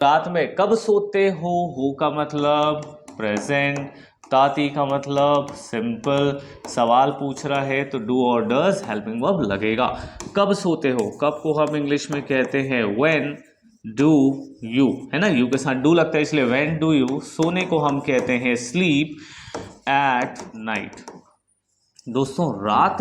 रात में कब सोते हो का मतलब प्रेजेंट, ताती का मतलब सिंपल। सवाल पूछ रहा है तो डू और डज हेल्पिंग वर्ब लगेगा। कब सोते हो, कब को हम इंग्लिश में कहते हैं व्हेन डू यू, है ना, यू के साथ डू लगता है इसलिए व्हेन डू यू। सोने को हम कहते हैं स्लीप एट नाइट। दोस्तों रात,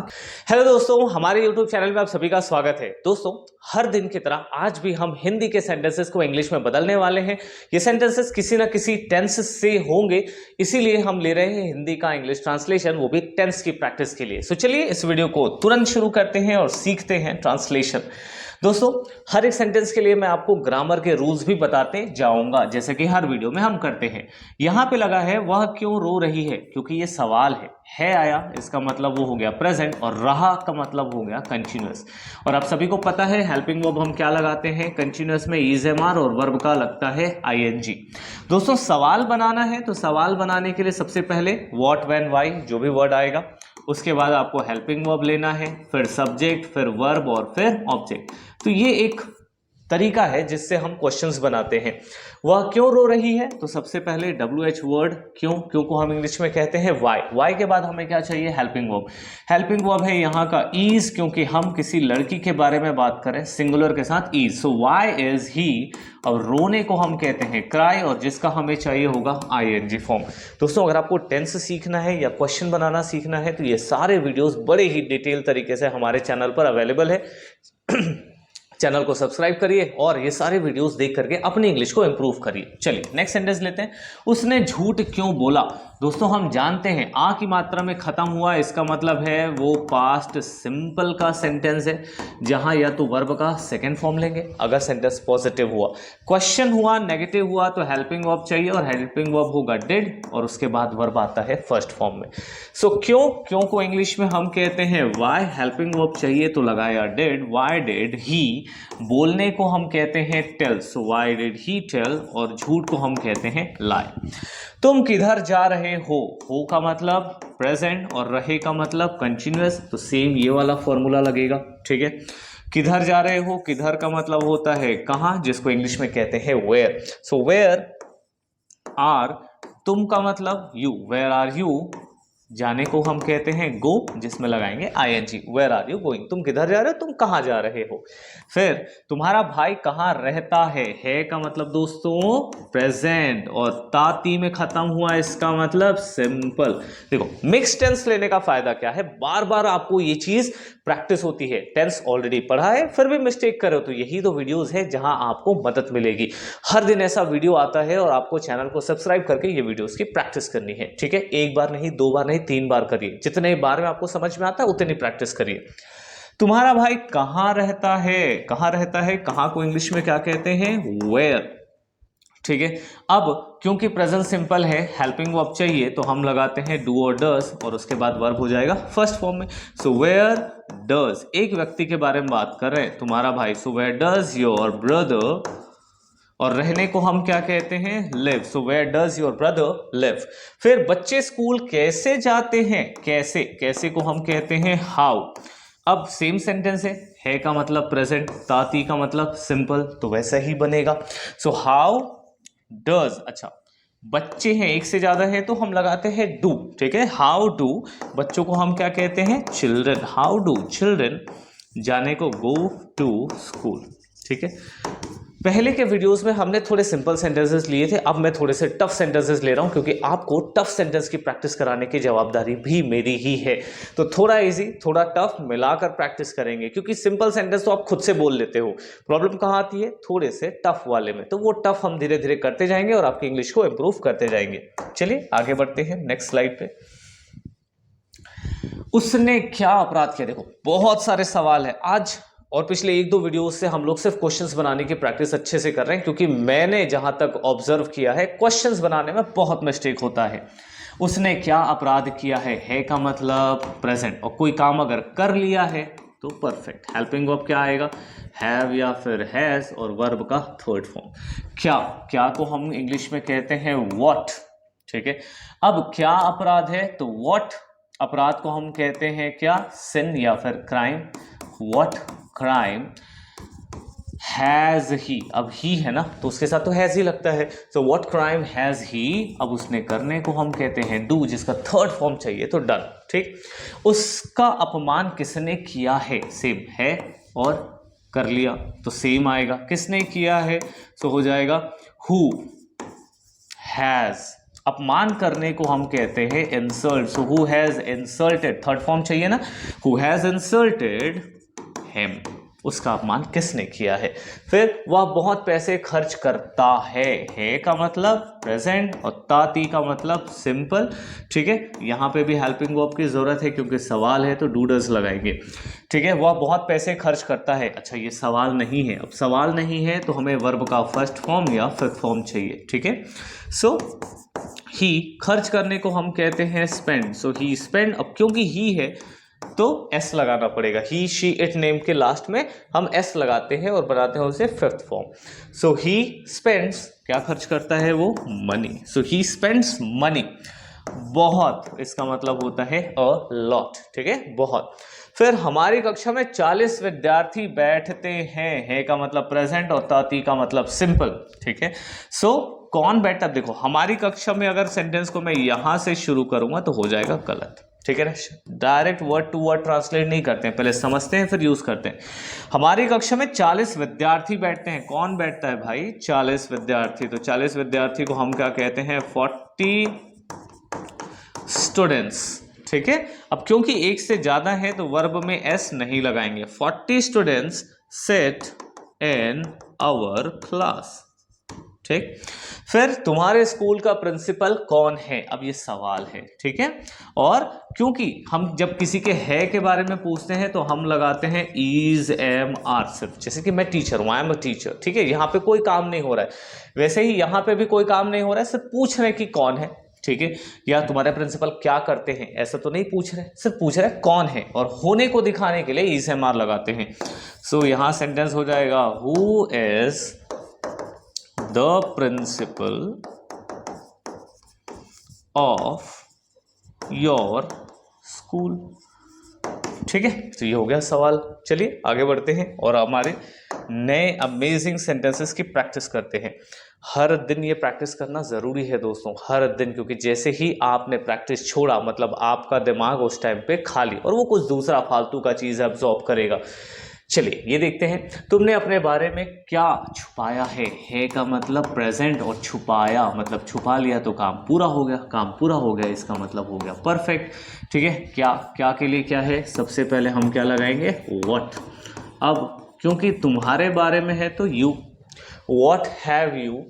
हेलो दोस्तों, हमारे YouTube चैनल में आप सभी का स्वागत है। दोस्तों हर दिन की तरह आज भी हम हिंदी के सेंटेंसेस को इंग्लिश में बदलने वाले हैं। ये सेंटेंसेस किसी ना किसी टेंस से होंगे, इसीलिए हम ले रहे हैं हिंदी का इंग्लिश ट्रांसलेशन, वो भी टेंस की प्रैक्टिस के लिए। चलिए इस वीडियो को तुरंत शुरू करते हैं और सीखते हैं ट्रांसलेशन। दोस्तों हर एक सेंटेंस के लिए मैं आपको ग्रामर के रूल्स भी बताते जाऊंगा, जैसे कि हर वीडियो में हम करते हैं। यहां पे लगा है वह क्यों रो रही है, क्योंकि ये सवाल है आया, इसका मतलब वो हो गया प्रेजेंट, और रहा का मतलब हो गया कंटिन्यूअस। और आप सभी को पता है हेल्पिंग वर्ब हम क्या लगाते हैं कंटिन्यूअस में, इज एम आर, और वर्ब का लगता है आईएनजी। दोस्तों सवाल बनाना है तो सवाल बनाने के लिए सबसे पहले व्हाट, व्हेन, व्हाई जो भी वर्ड आएगा, उसके बाद आपको हेल्पिंग वर्ब लेना है, फिर सब्जेक्ट, फिर वर्ब और फिर ऑब्जेक्ट। तो ये एक तरीका है जिससे हम क्वेश्चंस बनाते हैं। वह क्यों रो रही है, तो सबसे पहले WH वर्ड क्यों को हम इंग्लिश में कहते हैं वाई के बाद हमें क्या चाहिए, हेल्पिंग वर्ब। हेल्पिंग वर्ब है यहाँ का इज, क्योंकि हम किसी लड़की के बारे में बात करें सिंगुलर के साथ is, so why is he. और रोने को हम कहते हैं क्राई, और जिसका हमें चाहिए होगा आईएनजी फॉर्म। दोस्तों अगर आपको टेंस सीखना है या क्वेश्चन बनाना सीखना है तो ये सारे वीडियोस बड़े ही डिटेल तरीके से हमारे चैनल पर अवेलेबल है। चैनल को सब्सक्राइब करिए और ये सारे वीडियोस देख करके अपनी इंग्लिश को इंप्रूव करिए। चलिए नेक्स्ट सेंटेंस लेते हैं। उसने झूठ क्यों बोला। दोस्तों हम जानते हैं आ की मात्रा में खत्म हुआ, इसका मतलब है वो पास्ट सिंपल का सेंटेंस है, जहां या तो वर्ब का सेकंड फॉर्म लेंगे अगर सेंटेंस पॉजिटिव हुआ, क्वेश्चन हुआ, नेगेटिव हुआ तो हेल्पिंग वर्ब चाहिए, और हेल्पिंग वर्ब होगा डिड, और उसके बाद वर्ब आता है फर्स्ट फॉर्म में। सो क्यों को इंग्लिश में हम कहते हैं वाई, हेल्पिंग वर्ब चाहिए तो लगाया डिड, वाई डिड ही। बोलने को हम कहते हैं tell, so why did he tell, और झूठ को हम कहते हैं लाई। तुम किधर जा रहे हो का मतलब प्रेजेंट और रहे का मतलब कंटिन्यूअस, तो सेम ये वाला फॉर्मूला लगेगा, ठीक है। किधर जा रहे हो, किधर का मतलब होता है कहां, जिसको इंग्लिश में कहते हैं वेयर, सो वेयर आर। तुम का मतलब यू, वेयर आर यू। जाने को हम कहते हैं गो, जिसमें लगाएंगे ING, where are you going, तुम किधर जा रहे हो, तुम कहां जा रहे हो। फिर तुम्हारा भाई कहां रहता है का मतलब दोस्तों प्रेजेंट, और ताती में खत्म हुआ इसका मतलब सिंपल। देखो मिक्स टेंस लेने का फायदा क्या है, बार बार आपको ये चीज प्रैक्टिस होती है। टेंस ऑलरेडी पढ़ा है फिर भी मिस्टेक करो, तो यही तो वीडियोस है जहां आपको मदद मिलेगी। हर दिन ऐसा वीडियो आता है और आपको चैनल को सब्सक्राइब करके ये वीडियोस की प्रैक्टिस करनी है, ठीक है। एक बार नहीं, दो बार नहीं, 3 बार करिए, जितने बार में आपको समझ में आता है उतनी प्रैक्टिस करिए। तुम्हारा भाई कहां रहता है, कहां को इंग्लिश में क्या कहते हैं, वेयर, ठीक है। अब क्योंकि प्रेजेंट सिंपल है, हेल्पिंग वर्ब चाहिए तो हम लगाते हैं डू और डज, और उसके बाद वर्ब हो जाएगा फर्स्ट फॉर्म में। सो वेयर डज, एक व्यक्ति के बारे में बात कर रहे हैं, तुम्हारा भाई, so where does your brother. और रहने को हम क्या कहते हैं, live, so where does your brother live. फिर बच्चे स्कूल कैसे जाते हैं, कैसे को हम कहते हैं हाउ। अब सेम सेंटेंस है का मतलब प्रेजेंट, ताती का मतलब सिंपल, तो वैसा ही बनेगा। सो हाउ डज, अच्छा बच्चे हैं एक से ज्यादा है तो हम लगाते हैं डू, ठीक है। हाउ डू, बच्चों को हम क्या कहते हैं, चिल्ड्रन, हाउ डू चिल्ड्रन जाने को गो टू स्कूल, ठीक है। पहले के वीडियोस में हमने थोड़े सिंपल सेंटेंसेस लिए थे, अब मैं थोड़े से टफ सेंटेंसेस ले रहा हूं, क्योंकि आपको टफ सेंटेंस की प्रैक्टिस कराने की जवाबदारी भी मेरी ही है। तो थोड़ा इजी थोड़ा टफ मिलाकर प्रैक्टिस करेंगे, क्योंकि सिंपल सेंटेंस तो आप खुद से बोल लेते हो, प्रॉब्लम कहां आती है, थोड़े से टफ वाले में। तो वो टफ हम धीरे धीरे करते जाएंगे और आपकी इंग्लिश को इंप्रूव करते जाएंगे। चलिए आगे बढ़ते हैं नेक्स्ट स्लाइड पे। उसने क्या अपराध किया, देखो बहुत सारे सवाल है आज, और पिछले 1-2 वीडियोस से हम लोग सिर्फ क्वेश्चंस बनाने की प्रैक्टिस अच्छे से कर रहे हैं, क्योंकि मैंने जहां तक ऑब्जर्व किया है क्वेश्चंस बनाने में बहुत मिस्टेक होता है। उसने क्या अपराध किया है का मतलब प्रेजेंट, और कोई काम अगर कर लिया है तो परफेक्ट। हेल्पिंग वर्ब क्या आएगा, हैव या फिर हैज, और वर्ब का थर्ड फॉर्म। क्या को हम इंग्लिश में कहते हैं व्हाट, ठीक है। अब क्या अपराध है, तो व्हाट अपराध को हम कहते हैं क्या, सिन या फिर crime, what crime has he, अब ही है ना तो उसके साथ तो हैज ही लगता है। So what crime has he, अब उसने करने को हम कहते हैं डू, जिसका थर्ड फॉर्म चाहिए तो डन। ठीक, उसका अपमान किसने किया है, सेम है और कर लिया तो सेम आएगा, किसने किया है तो हो जाएगा हु हैज। अपमान करने को हम कहते हैं insult, so who has insulted, third form चाहिए ना, हु हैज इंसल्टेड हिम, उसका अपमान किसने किया है। फिर वह बहुत पैसे खर्च करता है का मतलब प्रेजेंट और ताती का मतलब सिंपल। ठीक है, यहाँ पे भी हेल्पिंग वर्ब की जरूरत है क्योंकि सवाल है तो डू डज लगाएंगे। ठीक है, वह बहुत पैसे खर्च करता है, अच्छा ये सवाल नहीं है, अब सवाल नहीं है तो हमें वर्ब का फर्स्ट फॉर्म या फिफ्थ फॉर्म चाहिए। ठीक है, सो ही, खर्च करने को हम कहते हैं स्पेंड, सो ही स्पेंड, अब क्योंकि ही है तो एस लगाना पड़ेगा, ही शी इट नेम के लास्ट में हम एस लगाते हैं और बनाते हैं उसे fifth form. So he spends, क्या खर्च करता है वो, money, so he spends money, बहुत, इसका मतलब होता है अ लॉट। ठीक है, बहुत। फिर हमारी कक्षा में 40 विद्यार्थी बैठते हैं, है का मतलब प्रेजेंट और ताती का मतलब सिंपल। ठीक है, सो कौन बैठता, देखो हमारी कक्षा में अगर सेंटेंस को मैं यहां से शुरू करूंगा तो हो जाएगा गलत। ठीक है ना, direct word to word translate नहीं करते हैं, पहले समझते हैं फिर यूज करते हैं। हमारी कक्षा में 40 विद्यार्थी बैठते हैं, कौन बैठता है भाई, 40 विद्यार्थी, तो 40 विद्यार्थी को हम क्या कहते हैं, 40 स्टूडेंट्स। ठीक है, अब क्योंकि एक से ज्यादा है तो वर्ब में एस नहीं लगाएंगे, 40 students sit in our class. ठीक, फिर तुम्हारे स्कूल का प्रिंसिपल कौन है, अब ये सवाल है। ठीक है, और क्योंकि हम जब किसी के है के बारे में पूछते हैं तो हम लगाते हैं इज, एम, आर, सिर्फ, जैसे कि मैं टीचर हूं, आई एम अ टीचर। ठीक है, यहाँ पे कोई काम नहीं हो रहा है, वैसे ही यहाँ पे भी कोई काम नहीं हो रहा है, सिर्फ पूछ रहे कि कौन है। ठीक है, या तुम्हारे प्रिंसिपल क्या करते हैं ऐसा तो नहीं पूछ रहे, सिर्फ पूछ रहे कौन है, और होने को दिखाने के लिए इज, एम, आर लगाते हैं। सो यहां सेंटेंस हो जाएगा who is the principle of your school. ठीक है, तो ये हो गया सवाल। चलिए आगे बढ़ते हैं और हमारे नए अमेजिंग सेंटेंसेस की प्रैक्टिस करते हैं। हर दिन ये प्रैक्टिस करना ज़रूरी है दोस्तों, हर दिन, क्योंकि जैसे ही आपने प्रैक्टिस छोड़ा मतलब आपका दिमाग उस टाइम पे खाली और वो कुछ दूसरा फालतू का चीज़ एब्जॉर्ब करेगा। चलिए ये देखते हैं, तुमने अपने बारे में क्या छुपाया है का मतलब प्रेजेंट और छुपाया मतलब छुपा लिया तो काम पूरा हो गया, काम पूरा हो गया इसका मतलब हो गया परफेक्ट। ठीक है, क्या क्या के लिए क्या है, सबसे पहले हम क्या लगाएंगे, व्हाट। अब क्योंकि तुम्हारे बारे में है तो यू, व्हाट हैव यू,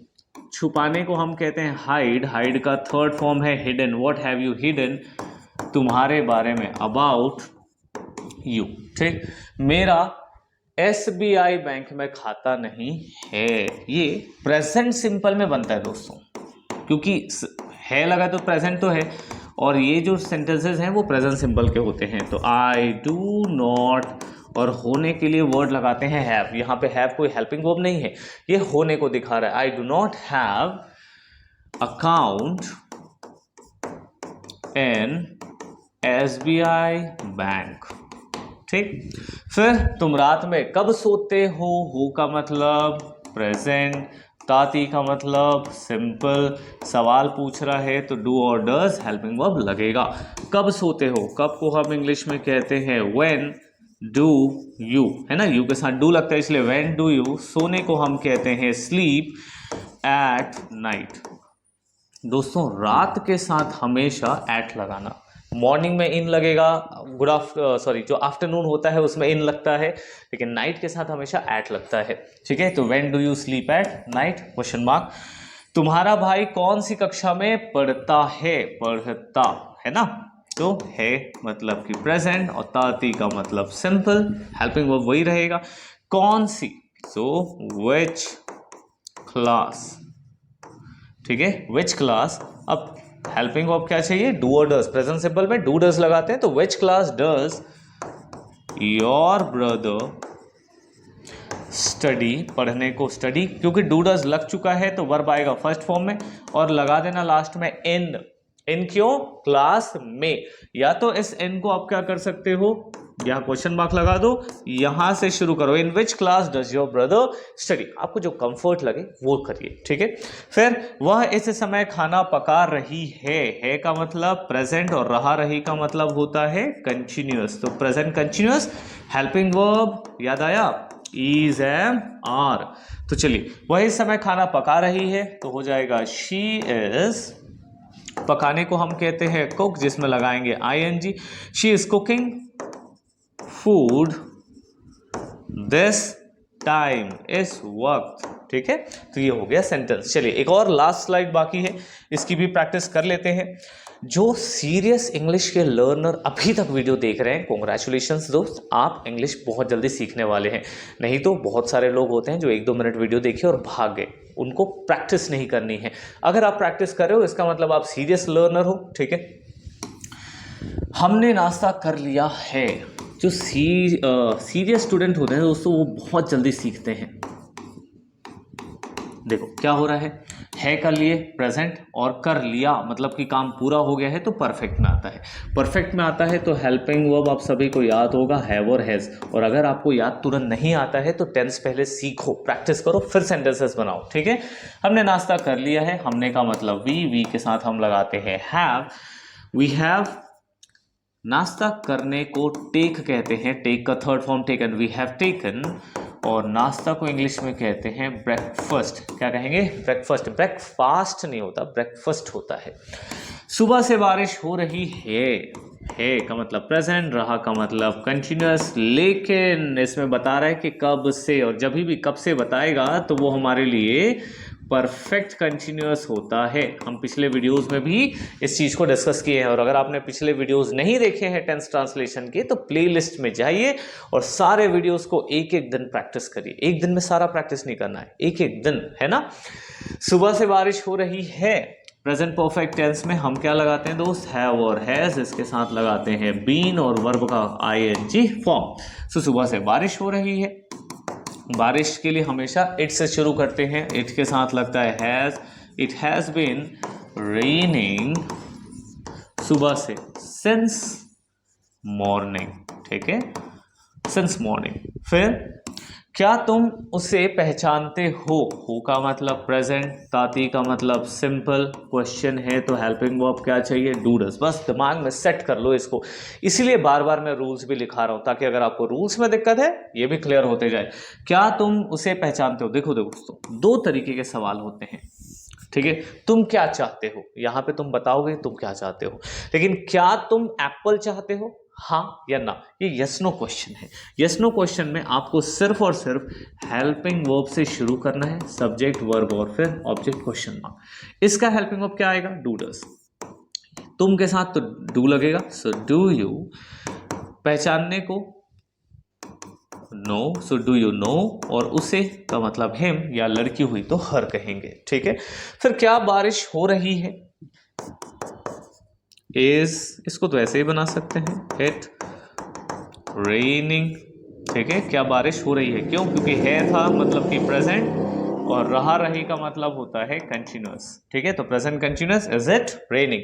छुपाने को हम कहते हैं हाइड, हाइड का थर्ड फॉर्म है hidden, what have you hidden, तुम्हारे बारे में अबाउट यू। ठीक, मेरा SBI बैंक में खाता नहीं है, ये प्रेजेंट सिंपल में बनता है दोस्तों, क्योंकि है लगा तो प्रेजेंट तो है, और ये जो सेंटेंसेस हैं वो प्रेजेंट सिंपल के होते हैं। तो आई डू नॉट, और होने के लिए वर्ड लगाते हैं हैव, यहाँ पे हैव कोई हेल्पिंग वर्ब नहीं है, ये होने को दिखा रहा है। I do not have account in SBI bank. ठीक, फिर तुम रात में कब सोते हो का मतलब प्रेजेंट, ताती का मतलब सिंपल, सवाल पूछ रहा है तो डू और डज हेल्पिंग वर्ब लगेगा। कब सोते हो, कब को हम इंग्लिश में कहते हैं व्हेन डू यू, है ना, यू के साथ डू लगता है इसलिए व्हेन डू यू। सोने को हम कहते हैं स्लीप एट नाइट। दोस्तों रात के साथ हमेशा एट लगाना, मॉर्निंग में इन लगेगा, जो आफ्टरनून होता है उसमें इन लगता है, लेकिन नाइट के साथ हमेशा एट लगता है। ठीक है, तो when do you sleep at night, question mark. तुम्हारा भाई कौन सी कक्षा में पढ़ता है, पढ़ता है ना, तो है मतलब कि प्रेजेंट और ताती का मतलब सिंपल, हेल्पिंग वर्ब वही रहेगा। कौन सी, सो व्हिच क्लास। ठीक है, व्हिच क्लास। अब हेल्पिंग वर्ब क्या चाहिए, डू और डज, प्रेजेंट सिंपल में डू डज लगाते हैं, तो which class does your brother study, पढ़ने को स्टडी, क्योंकि डू डज लग चुका है तो वर्ब आएगा फर्स्ट फॉर्म में, और लगा देना लास्ट में इन, इन क्यों? क्लास में। या तो इस इन को आप क्या कर सकते हो, यहां क्वेश्चन मार्क लगा दो, यहां से शुरू करो, in which class does your brother study, आपको जो कंफर्ट लगे वो करिए, ठीक है। फिर वह इस समय खाना पका रही है का मतलब प्रेजेंट और रहा रही का मतलब होता है कंटिन्यूअस, तो प्रेजेंट कंटिन्यूअस हेल्पिंग वर्ब याद आया, इज एम आर। तो चलिए वह इस समय खाना पका रही है तो हो जाएगा शी इज, पकाने को हम कहते हैं कुक, जिसमें लगाएंगे ING, she is cooking food this time, इस वक्त, ठीक है। तो ये हो गया सेंटेंस। चलिए एक और लास्ट स्लाइड बाकी है, इसकी भी प्रैक्टिस कर लेते हैं। जो सीरियस इंग्लिश के लर्नर अभी तक वीडियो देख रहे हैं, कॉन्ग्रेचुलेशंस दोस्त, आप इंग्लिश बहुत जल्दी सीखने वाले हैं। नहीं तो बहुत सारे लोग होते हैं जो 1-2 मिनट वीडियो देखे और भाग गए, उनको प्रैक्टिस नहीं करनी है। अगर आप प्रैक्टिस कर रहे हो इसका मतलब आप सीरियस लर्नर हो, ठीक है। हमने नाश्ता कर लिया है। जो सीरियस स्टूडेंट होते हैं दोस्तों वो बहुत जल्दी सीखते हैं। देखो क्या हो रहा है कर लिए प्रेजेंट, और कर लिया मतलब कि काम पूरा हो गया है तो परफेक्ट में आता है। परफेक्ट में आता है तो हेल्पिंग वर्ब आप सभी को याद होगा हैव और हैज, और अगर आपको याद तुरंत नहीं आता है तो टेंस पहले सीखो, प्रैक्टिस करो, फिर सेंटेंसेस बनाओ, ठीक है। हमने नाश्ता कर लिया है, हमने का मतलब वी के साथ हम लगाते हैं हैव, वी हैव। नाश्ता करने को टेक कहते हैं, टेक का third form taken, we have taken. और नाश्ता को इंग्लिश में कहते हैं ब्रेकफास्ट, क्या कहेंगे? ब्रेकफास्ट। ब्रेकफास्ट नहीं होता, ब्रेकफास्ट होता है। सुबह से बारिश हो रही है का मतलब प्रेजेंट, रहा का मतलब कंटिन्यूअस, लेकिन इसमें बता रहा है कि कब से, और जब भी कब से बताएगा तो वो हमारे लिए परफेक्ट कंटिन्यूअस होता है। हम पिछले वीडियोस में भी इस चीज़ को डिस्कस किए हैं, और अगर आपने पिछले वीडियोस नहीं देखे हैं टेंस ट्रांसलेशन के तो प्लेलिस्ट में जाइए और सारे वीडियोस को एक एक दिन प्रैक्टिस करिए। एक दिन में सारा प्रैक्टिस नहीं करना है, एक एक दिन, है ना। सुबह से बारिश हो रही है, प्रेजेंट परफेक्ट टेंस में हम क्या लगाते हैं दोस्त? हैव और हैज, इसके साथ लगाते हैं बीन और वर्ब का ING फॉर्म। सो सुबह से बारिश हो रही है, बारिश के लिए हमेशा इट से शुरू करते हैं, इट के साथ लगता है has, it has been raining सुबह से, सिंस मॉर्निंग, ठीक है, सिंस मॉर्निंग। फिर क्या तुम उसे पहचानते हो का मतलब प्रेजेंट, ताती का मतलब सिंपल, क्वेश्चन है तो हेल्पिंग वर्ब क्या चाहिए? Do does. बस दिमाग में सेट कर लो इसको, इसीलिए बार बार मैं रूल्स भी लिखा रहा हूं ताकि अगर आपको रूल्स में दिक्कत है ये भी क्लियर होते जाए। क्या तुम उसे पहचानते हो? देखो दोस्तों, 2 तरीके के सवाल होते हैं, ठीक है। तुम क्या चाहते हो, यहां पे तुम बताओगे तुम क्या चाहते हो, लेकिन क्या तुम एप्पल चाहते हो, हाँ या ना? ये यस नो क्वेश्चन है। यस नो क्वेश्चन में आपको सिर्फ और सिर्फ हेल्पिंग वर्ब से शुरू करना है, सब्जेक्ट वर्ब और फिर ऑब्जेक्ट क्वेश्चन मार्क। इसका हेल्पिंग वर्ब क्या आएगा? Do does. तुम के साथ तो डू लगेगा, सो डू यू। पहचानने को know, so do you know, और उसे का मतलब हिम, या लड़की हुई तो हर कहेंगे, ठीक है। फिर क्या बारिश हो रही है? इज, इसको तो ऐसे ही बना सकते हैं, इट रेनिंग, ठीक है। क्या बारिश हो रही है, क्यों? क्योंकि है था मतलब कि प्रेजेंट, और रहा रही का मतलब होता है कंटिन्यूअस, ठीक है। तो present continuous, is it raining.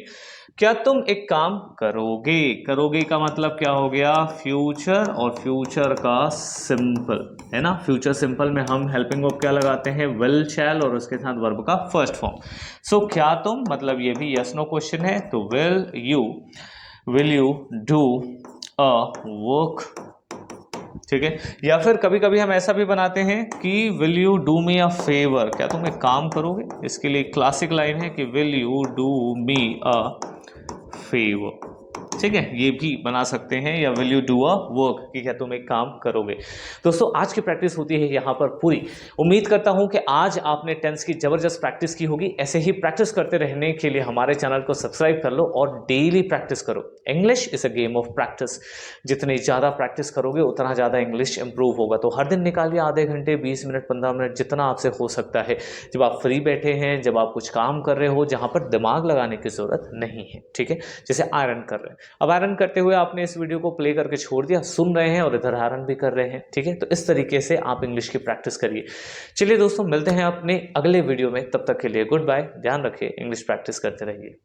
क्या तुम एक काम करोगे? करोगे का मतलब क्या हो गया? फ्यूचर, और फ्यूचर का सिंपल, है ना। फ्यूचर सिंपल में हम हेल्पिंग वर्ब क्या लगाते हैं? विल, शैल, और उसके साथ वर्ब का फर्स्ट फॉर्म। सो क्या तुम मतलब ये भी यस नो क्वेश्चन है, तो will you do a work, ठीक है। या फिर कभी कभी हम ऐसा भी बनाते हैं कि will you do me a favour, क्या तुम एक काम करोगे? इसके लिए क्लासिक लाइन है कि will you do me a favour, ठीक है। ये भी बना सकते हैं, या will you do a work, कि क्या तुम एक काम करोगे। दोस्तों आज की प्रैक्टिस होती है यहाँ पर पूरी। उम्मीद करता हूँ कि आज आपने टेंस की जबरदस्त प्रैक्टिस की होगी। ऐसे ही प्रैक्टिस करते रहने के लिए हमारे चैनल को सब्सक्राइब कर लो और डेली प्रैक्टिस करो। English is a game of practice. जितनी ज़्यादा प्रैक्टिस करोगे उतना ज़्यादा इंग्लिश इंप्रूव होगा। तो हर दिन निकालिए आधे घंटे, 20 मिनट, 15 मिनट, जितना आपसे हो सकता है, जब आप फ्री बैठे हैं, जब आप कुछ काम कर रहे हो जहाँ पर दिमाग लगाने की ज़रूरत नहीं है, ठीक है। जैसे आयरन कर रहे हैं, अब आयरन करते हुए आपने इस वीडियो को प्ले करके छोड़ दिया, सुन रहे हैं और इधर आयरन भी कर रहे हैं, ठीक है। तो इस तरीके से आप इंग्लिश की प्रैक्टिस करिए। चलिए दोस्तों, मिलते हैं अपने अगले वीडियो में, तब तक के लिए गुड बाय। ध्यान रखिए, इंग्लिश प्रैक्टिस करते रहिए।